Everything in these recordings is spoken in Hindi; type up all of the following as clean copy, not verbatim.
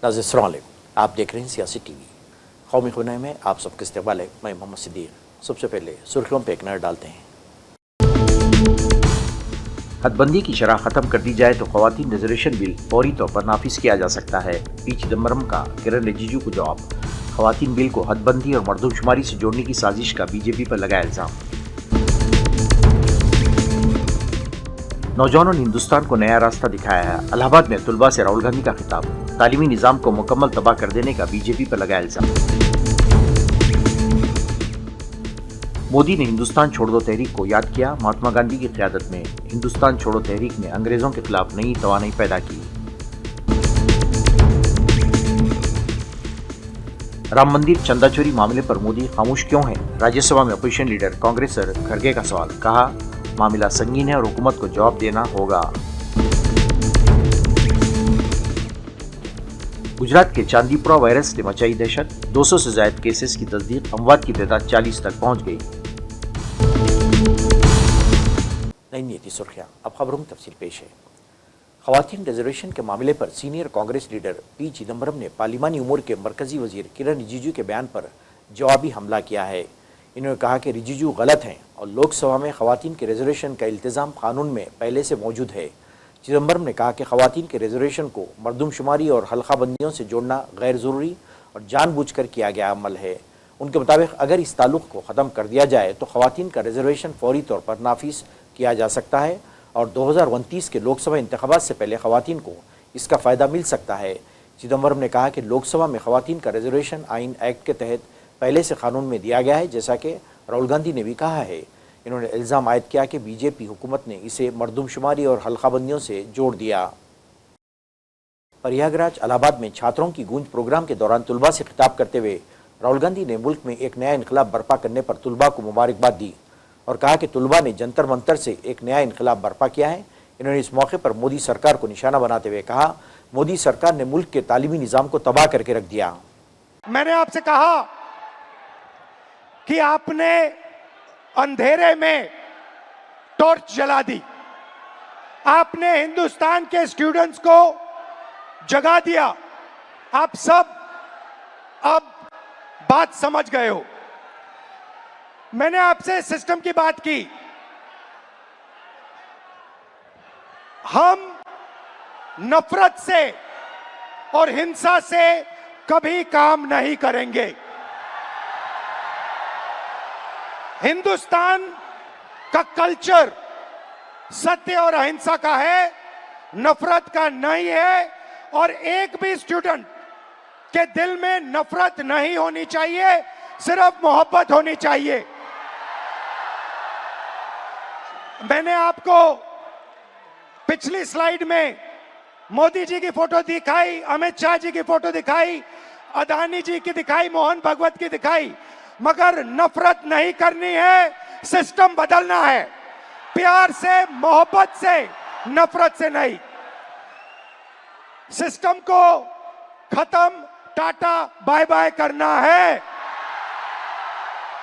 नाज़रीन अस्सलाम वालेकुम, आप देख रहे हैं सियासी टीवी। कौमी खुनाई में आप सबका इस्तकबाल है। मैं मोहम्मद सिद्दीक। सबसे पहले सुर्खियों पर एक नज़र डालते हैं। हदबंदी की शरह खत्म कर दी जाए तो खवातीन रिजर्वेशन बिल फौरी तौर पर नाफिज किया जा सकता है। पी चिदम्बरम का किरण रिजिजू को जवाब। खवातीन बिल को हदबंदी और मरदमशुमारी से जोड़ने की साजिश का बीजेपी पर लगाया इल्जाम। नौजवानों ने हिंदुस्तान को नया रास्ता दिखाया है। इलाहाबाद में तुलबा से राहुल गांधी का खिताब। तालीमी निजाम को मुकम्मल तबाह कर देने का बीजेपी पर लगाया इल्जाम। मोदी ने हिंदुस्तान छोड़ दो तहरीक को याद किया। महात्मा गांधी की क़यादत में हिंदुस्तान छोड़ो तहरीक ने अंग्रेजों के खिलाफ नई तवानाई पैदा की। राम मंदिर चंदा चोरी मामले पर मोदी खामोश क्यों हैं? राज्यसभा में अपोजिशन लीडर कांग्रेसर खड़गे का सवाल। कहा, मामला संगीन है और हुकूमत को जवाब देना होगा। गुजरात के चांदीपुरा वायरस ने मचाई दहशत। 200 से ज्यादा केसेस की तस्दीक। अमवात की तादाद 40 तक पहुंच गई। नई नीति सुर्खियां। अब खबरों की तफसील पेश है। खवातीन रिजर्वेशन के मामले पर senior Congress leader P Chidambaram ने पार्लिमानी उमूर के मरकजी वजीर किरण रिजिजू के बयान पर जवाबी हमला किया है। इन्होंने कहा कि रिजिजू गलत हैं और लोकसभा में खवातीन के रिजर्वेशन का इल्तिज़ाम कानून में पहले से मौजूद है। चिदम्बरम ने कहा कि खवातीन के रिजर्वेशन को मरदमशुमारी और हल्काबंदियों से जोड़ना गैर ज़रूरी और जानबूझकर किया गया अमल है। उनके मुताबिक अगर इस ताल्लुक़ को ख़त्म कर दिया जाए तो खवातीन का रिजर्वेशन फौरी तौर पर नाफिज किया जा सकता है और 2029 के लोकसभा इंतखाबात से पहले खवातीन को इसका फ़ायदा मिल सकता है। चिदम्बरम ने कहा कि लोकसभा में खवातीन का रिजर्वेशन आइन एक्ट के तहत पहले से कानून में दिया गया है, जैसा कि राहुल गांधी ने भी कहा है। इन्होंने इल्ज़ाम आयद किया कि बीजेपी हुकूमत ने इसे मरदमशुमारी और हल्काबंदियों से जोड़ दिया। प्रयागराज इलाहाबाद में छात्रों की गूंज प्रोग्राम के दौरान तुलबा से खिताब करते हुए राहुल गांधी ने मुल्क में एक नया इनकलाब बर्पा करने पर तुलबा को मुबारकबाद दी और कहा कि तुलबा ने जंतर मंतर से एक नया इनकलाब बर्पा किया है। इन्होंने इस मौके पर मोदी सरकार को निशाना बनाते हुए कहा, मोदी सरकार ने मुल्क के तालीमी निज़ाम को तबाह करके रख दिया। मैंने आपसे कहा कि आपने अंधेरे में टॉर्च जला दी, आपने हिंदुस्तान के स्टूडेंट्स को जगा दिया। आप सब अब बात समझ गए हो। मैंने आपसे सिस्टम की बात की। हम नफरत से और हिंसा से कभी काम नहीं करेंगे। हिंदुस्तान का कल्चर सत्य और अहिंसा का है, नफरत का नहीं है और एक भी स्टूडेंट के दिल में नफरत नहीं होनी चाहिए, सिर्फ मोहब्बत होनी चाहिए। मैंने आपको पिछली स्लाइड में मोदी जी की फोटो दिखाई, अमित शाह जी की फोटो दिखाई, अदानी जी की दिखाई, मोहन भागवत की दिखाई, मगर नफरत नहीं करनी है, सिस्टम बदलना है। प्यार से, मोहब्बत से, नफरत से नहीं। सिस्टम को खत्म, टाटा बाय बाय करना है।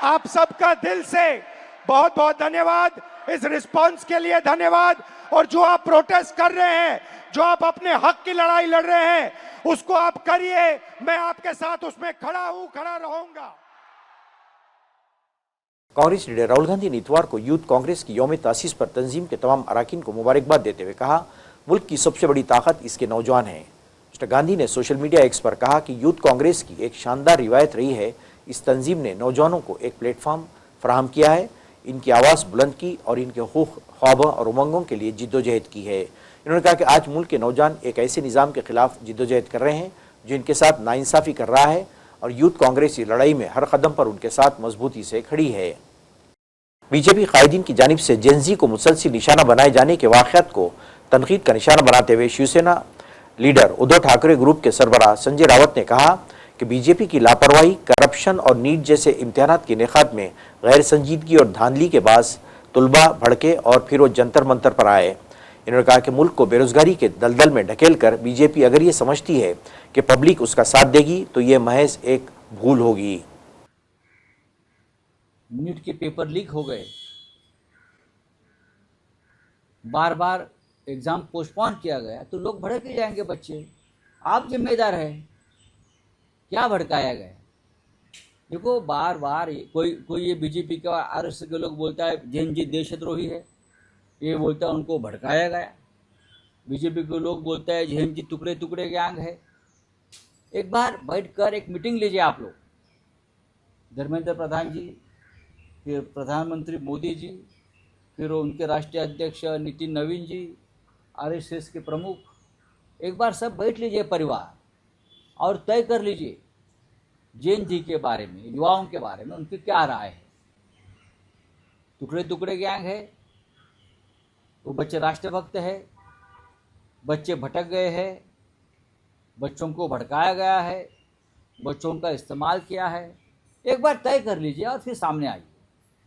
आप सबका दिल से बहुत बहुत धन्यवाद। इस रिस्पांस के लिए धन्यवाद। और जो आप प्रोटेस्ट कर रहे हैं, जो आप अपने हक की लड़ाई लड़ रहे हैं, उसको आप करिए। मैं आपके साथ उसमें खड़ा हूं, खड़ा रहूंगा। कांग्रेस लीडर राहुल गांधी ने इतवार को यूथ कांग्रेस की यौम तासीस पर तंजीम के तमाम अरकान को मुबारकबाद देते हुए कहा, मुल्क की सबसे बड़ी ताकत इसके नौजवान हैं। मिस्टर गांधी ने सोशल मीडिया एक्स पर कहा कि यूथ कांग्रेस की एक शानदार रिवायत रही है। इस तंजीम ने नौजवानों को एक प्लेटफॉर्म फराहम किया है, इनकी आवाज़ बुलंद की और इनके हुकूक, ख्वाबों और उमंगों के लिए जिद्दोजहद की है। इन्होंने कहा कि आज मुल्क के नौजवान एक ऐसे निज़ाम के खिलाफ जिद्दोजहद कर रहे हैं जो इनके साथ नाइंसाफ़ी कर रहा है और यूथ कांग्रेस की लड़ाई में हर कदम पर उनके साथ मजबूती से खड़ी है। बीजेपी कायदीन की जानिब से जेनजी को मुसलसल निशाना बनाए जाने के वाक़यात को तनकीद का निशाना बनाते हुए शिवसेना लीडर उद्धव ठाकरे ग्रुप के सरबराह संजय रावत ने कहा कि बीजेपी की लापरवाही, करप्शन और नीट जैसे इम्तिहानात के इनेकाद में गैर संजीदगी और धांधली के बास तुलबा भड़के और फिर वो जंतर मंतर पर आए। इन्होंने कहा कि मुल्क को बेरोजगारी के दलदल में ढकेल कर बीजेपी अगर ये समझती है कि पब्लिक उसका साथ देगी तो ये महज एक भूल होगी। नीट के पेपर लीक हो गए, बार बार एग्जाम पोस्टपोन किया गया, तो लोग भड़क ही जाएंगे बच्चे। आप जिम्मेदार हैं। क्या भड़काया गया? देखो, बार बार कोई ये बीजेपी का आरएसएस के लोग बोलता है जैन जी देशद्रोही है, ये बोलता है उनको भड़काया गया। बीजेपी के लोग बोलता है जैन जी टुकड़े टुकड़े गैंग है। एक बार बैठकर एक मीटिंग लीजिए आप लोग, धर्मेंद्र प्रधान जी, फिर प्रधानमंत्री मोदी जी, फिर उनके राष्ट्रीय अध्यक्ष नितिन नवीन जी, आरएसएस के प्रमुख, एक बार सब बैठ लीजिए परिवार और तय कर लीजिए जैन जी के बारे में, युवाओं के बारे में उनकी क्या राय है। टुकड़े टुकड़े गैंग है, वो बच्चे राष्ट्रभक्त है, बच्चे भटक गए हैं, बच्चों को भड़काया गया है, बच्चों का इस्तेमाल किया है। एक बार तय कर लीजिए और फिर सामने आइए,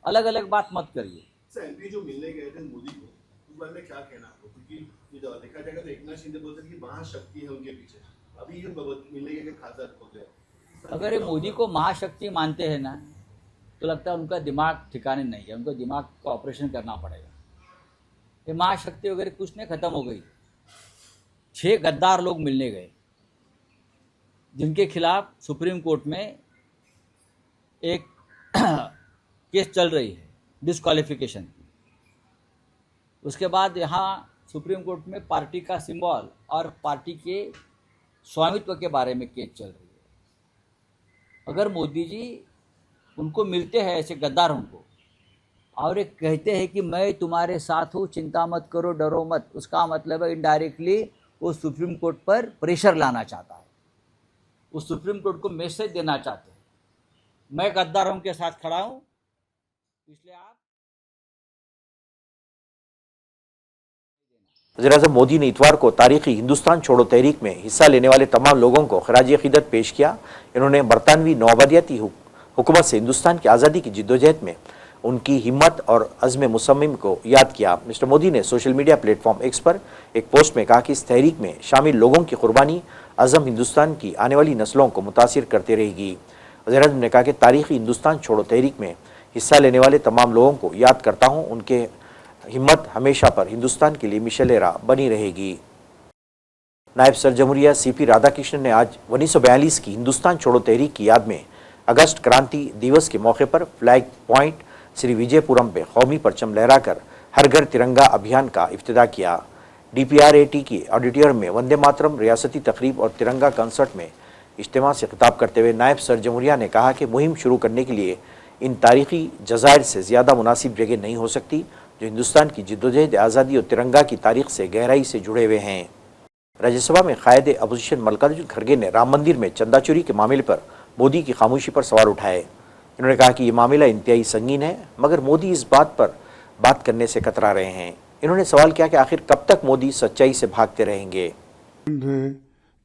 अलग अलग बात मत करिए। सर, एमपी जो मिलने गए थे मोदी को, उस बारे में क्या कहना आपको? क्योंकि ये देखा जाएगा तो एकनाथ शिंदे बोलते हैं कि महाशक्ति है उनके पीछे, अभी ये मिलने के खासा हो गया। अगर ये मोदी को महाशक्ति मानते हैं ना, तो लगता है उनका दिमाग ठिकाने नहीं है, उनको दिमाग का ऑपरेशन करना पड़ेगा। ये महाशक्ति वगैरह कुछ नहीं, खत्म हो गई। 6 गद्दार लोग मिलने गए जिनके खिलाफ सुप्रीम कोर्ट में एक केस चल रही है डिस्क्वालिफिकेशन की। उसके बाद यहाँ सुप्रीम कोर्ट में पार्टी का सिंबल और पार्टी के स्वामित्व के बारे में केस चल रही है। अगर मोदी जी उनको मिलते हैं ऐसे गद्दारों को और एक कहते हैं कि मैं तुम्हारे साथ हूँ, चिंता मत करो, डरो मत, उसका मतलब है इनडायरेक्टली वो सुप्रीम कोर्ट पर प्रेशर लाना चाहता है, वो सुप्रीम कोर्ट को मैसेज देना चाहते हैं मैं गद्दारों के साथ खड़ा हूँ, इसलिए आप। वज़ीर-ए-आज़म मोदी ने इतवार को तारीखी हिंदुस्तान छोड़ो तहरीक में हिस्सा लेने वाले तमाम लोगों को खराज अकीदत पेश किया। इन्होंने बरतानवी नौआबादियाती हुकूमत से हिंदुस्तान की आज़ादी की जिद्दोजहद में उनकी हिम्मत और अज़्म मुसम्मिम को याद किया। मिस्टर मोदी ने सोशल मीडिया प्लेटफॉर्म एक्स पर एक पोस्ट में कहा कि इस तहरीक में शामिल लोगों की कुर्बानी अज़म हिंदुस्तान की आने वाली नस्लों को मुतासिर करते रहेगी। वज़ीर-ए-आज़म ने कहा कि तारीखी हिंदुस्तान छोड़ो तहरीक में हिस्सा लेने वाले तमाम लोगों को याद करता हूँ, उनके हिम्मत हमेशा पर हिंदुस्तान के लिए मिशल राह बनी रहेगी। नायब सर जमहूरिया सीपी राधाकृष्णन ने आज 1942 की हिंदुस्तान छोड़ो तहरीक की याद में अगस्त क्रांति दिवस के मौके पर फ्लैग पॉइंट श्री विजयपुरम पे कौमी परचम लहराकर हर घर तिरंगा अभियान का इफ्तिताह किया। DPRAT की ऑडिटोरियम में वंदे मातरम रियासती तकरीब और तिरंगा कंसर्ट में इज्तिमा से खिताब करते हुए नायब सर जमहूरिया ने कहा कि मुहिम शुरू करने के लिए इन तारीखी जज़ायर से ज़्यादा मुनासिब जगह नहीं हो सकती जो हिंदुस्तान की जिद्दोजहद आज़ादी और तिरंगा की तारीख से गहराई से जुड़े हुए हैं। राज्यसभा में कायद अपोजिशन मल्लिकार्जुन खड़गे ने राम मंदिर में चंदा चोरी के मामले पर मोदी की खामोशी पर सवाल उठाए। इन्होंने कहा कि ये मामला इंतहाई संगीन है, मगर मोदी इस बात पर बात करने से कतरा रहे हैं। इन्होंने सवाल किया कि आखिर कब तक मोदी सच्चाई से भागते रहेंगे।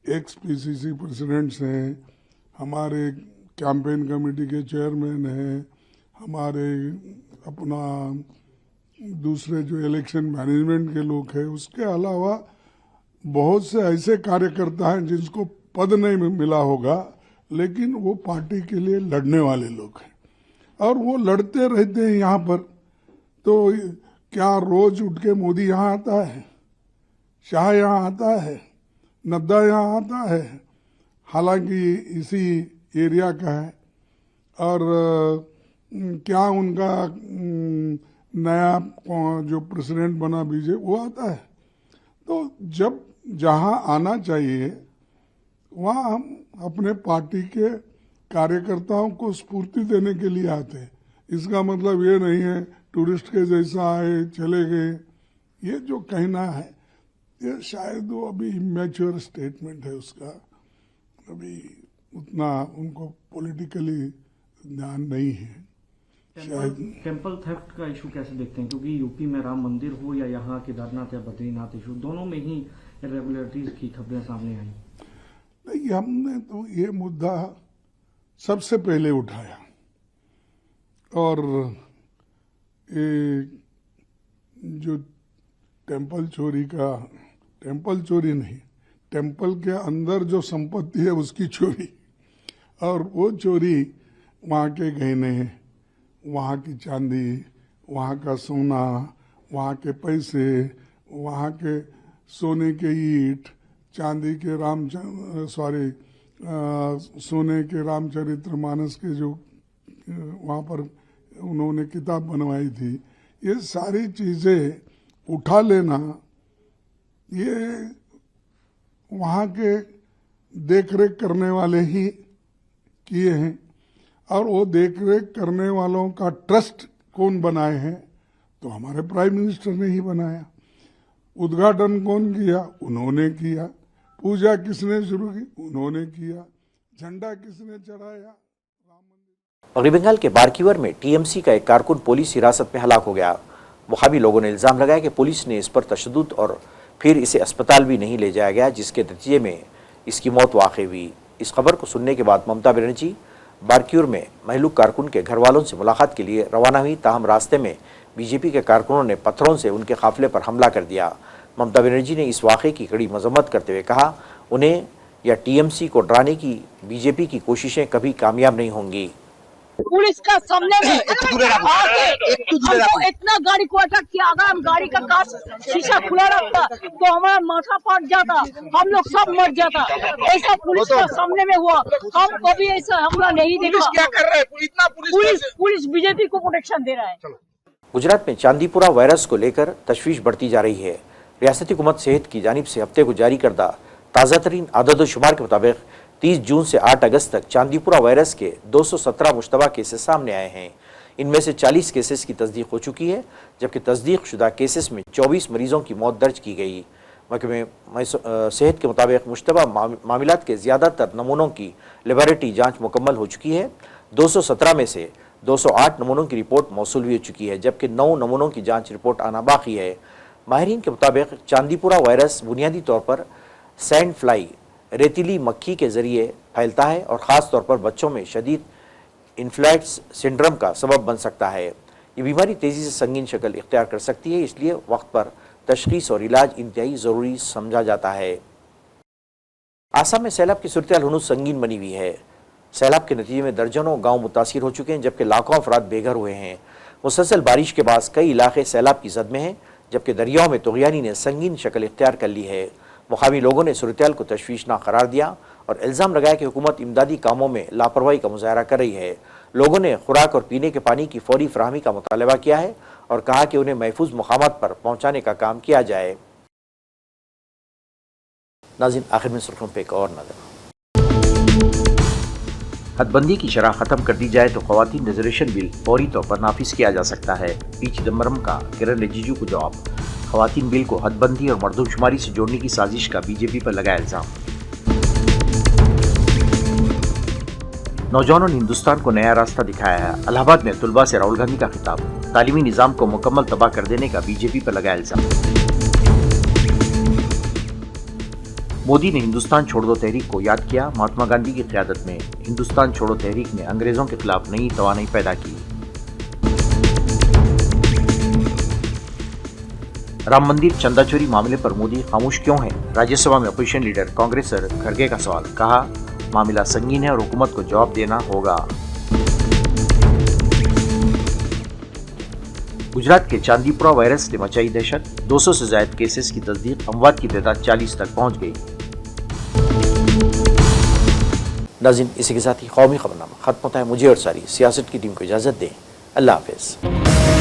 एक्स PCC प्रेसिडेंट्स हैं, हमारे कैंपेन कमेटी के चेयरमैन हैं, हमारे अपना दूसरे जो इलेक्शन मैनेजमेंट के लोग हैं, उसके अलावा बहुत से ऐसे कार्यकर्ता हैं जिनको पद नहीं मिला होगा, लेकिन वो पार्टी के लिए लड़ने वाले लोग हैं और वो लड़ते रहते हैं यहाँ पर। तो क्या रोज उठ के मोदी यहाँ आता है, शाह यहाँ आता है, नड्डा यहाँ आता है, हालांकि इसी एरिया का है, और क्या उनका नया जो प्रेसिडेंट बना बीजेपी वो आता है। तो जब जहाँ आना चाहिए वहाँ हम अपने पार्टी के कार्यकर्ताओं को स्फूर्ति देने के लिए आते हैं। इसका मतलब ये नहीं है टूरिस्ट के जैसा आए चले गए, ये जो कहना है ये शायद वो अभी इमेच्योर स्टेटमेंट है, उसका अभी उतना उनको पॉलिटिकली ध्यान नहीं है। टेम्पल थेफ्ट का इशू कैसे देखते हैं, क्योंकि यूपी में राम मंदिर हो या यहाँ केदारनाथ या बद्रीनाथ इशू, दोनों में ही इरेगुलरिटीज की खबरें सामने आई। नहीं, हमने तो ये मुद्दा सबसे पहले उठाया और ये जो टेम्पल चोरी का, टेम्पल चोरी नहीं, टेम्पल के अंदर जो संपत्ति है उसकी चोरी, और वो चोरी वहाँ के गहने, वहाँ की चांदी, वहाँ का सोना, वहाँ के पैसे, वहाँ के सोने के ईंट, चांदी के सोने के रामचरितमानस के जो वहाँ पर उन्होंने किताब बनवाई थी, ये सारी चीज़ें उठा लेना, ये वहाँ के देख रेख करने वाले ही किए हैं। और वो देख रेख करने वालों का ट्रस्ट कौन बनाए हैं? तो हमारे प्राइम मिनिस्टर ने ही बनाया। उद्घाटन कौन किया? उन्होंने किया। पूजा किसने शुरू की? उन्होंने किया। झंडा किसने चढ़ाया? मगरबी बंगाल के बारकीवर में टीएमसी का एक कारकुन पुलिस हिरासत में हलाक हो गया। वहाबी लोगों ने इल्जाम लगाया कि पुलिस ने इस पर तशद्दुद और फिर इसे अस्पताल भी नहीं ले जाया गया, जिसके नतीजे में इसकी मौत वाक़ई हुई। इस खबर को सुनने के बाद ममता बनर्जी बारकीवर में महलूक कारकुन के घर वालों से मुलाकात के लिए रवाना हुई। ताहम रास्ते में बीजेपी के कारकुनों ने पत्थरों से उनके काफिले पर हमला कर दिया। ममता बनर्जी ने इस वाक़े की कड़ी मजम्मत करते हुए कहा, उन्हें या टीएमसी को डराने की बीजेपी की कोशिशें कभी कामयाब नहीं होंगी। पुलिस का सामने में हमको इतना गाड़ी को अटैक किया। अगर हम गाड़ी का कांच शीशा खुला रखता तो हमारा माथा फट जाता, हम लोग सब मर जाता। ऐसा पुलिस का सामने में हुआ। हम कभी ऐसा हमला नहीं देखा। क्या कर रहा है? इतना पुलिस बीजेपी को प्रोटेक्शन दे रहा है। गुजरात में चांदीपुरा वायरस को लेकर तशवीश बढ़ती जा रही है। रियासती हुकूमत सेहत की जानिब से हफ्ते को जारी करदा ताज़ा तरीन आदद-ओ-शुमार के मुताबिक 30 जून से 8 अगस्त तक चांदीपुरा वायरस के 217 मुश्तबा केसेस सामने आए हैं। इनमें से 40 केसेस की तस्दीक हो चुकी है, जबकि तस्दीक शुदा केसेस में 24 मरीजों की मौत दर्ज की गई। महकमे सेहत के मुताबिक मुश्तबा मामलात के ज़्यादातर नमूनों की लेबॉरेटरी जाँच मुकम्मल हो चुकी है। 217 में से 208 नमूनों की रिपोर्ट मौसूल भी हो चुकी है, जबकि 9 नमूनों की जाँच रिपोर्ट आना बाकी है। माहिरीन के मुताबिक चांदीपुरा वायरस बुनियादी तौर पर सैंड फ्लाई रेतीली मक्खी के ज़रिए फैलता है और ख़ास तौर पर बच्चों में शदीद इन्फ्लुएंजा सिंड्रोम का सबब बन सकता है। ये बीमारी तेज़ी से संगीन शक्ल इख्तियार कर सकती है, इसलिए वक्त पर तशख़ीस और इलाज इंतहाई ज़रूरी समझा जाता है। आसाम में सैलाब की सूरत हनूज़ संगीन बनी हुई है। सैलाब के नतीजे में दर्जनों गाँव मुतासिर हो चुके हैं, जबकि लाखों अफराद बेघर हुए हैं। मुसलसल बारिश के बाद कई इलाके सैलाब की जद में हैं, जबकि दरियाओं में तुग़यानी ने संगीन शक्ल इख्तियार कर ली है। मुखामी लोगों ने सूरत को तशवीशनाक करार दिया और इल्ज़ाम लगाया कि हुकूमत इमदादी कामों में लापरवाही का मुजाहरा कर रही है। लोगों ने खुराक और पीने के पानी की फौरी फराहमी का मुतालबा किया है और कहा कि उन्हें महफूज मुकामात पर पहुँचाने का काम किया जाए। नाज़रीन, आखिर में सुर्खियों पर एक और नज़र। हदबंदी की शरह ख़त्म कर दी जाए तो ख़वातीन रिजर्वेशन बिल फौरी तौर पर नाफिज किया जा सकता है। पी चिदम्बरम का किरण रिजिजू को जवाब। ख़वातीन बिल को हदबंदी और मर्दमशुमारी से जोड़ने की साजिश का बीजेपी पर लगाया इल्ज़ाम। नौजवानों ने हिंदुस्तान को नया रास्ता दिखाया है। इलाहाबाद में तुलबा से राहुल गांधी का खिताब। तालीमी निज़ाम को मुकम्मल तबाह कर देने का बीजेपी पर लगाया इल्ज़ाम। मोदी ने हिंदुस्तान छोड़ दो तहरीक को याद किया। महात्मा गांधी की क़यादत में हिंदुस्तान छोड़ो तहरीक ने अंग्रेजों के खिलाफ नई तवानाई पैदा की। राम मंदिर चंदा चोरी मामले पर मोदी खामोश क्यों हैं? राज्यसभा में अपोजिशन लीडर कांग्रेसर खरगे का सवाल। कहा, मामला संगीन है और हुकूमत को जवाब देना होगा। गुजरात के चांदीपुरा वायरस ने मचाई दहशत। 200 से ज्यादा केसेस की तस्दीक, अमवात की तादाद 40 तक पहुंच गई। नाज़रीन, इसी के साथ ही कौमी खबरनामा खत्म होता है। मुझे और सारी सियासत की टीम को इजाज़त दें। अल्लाह हाफ़िज़।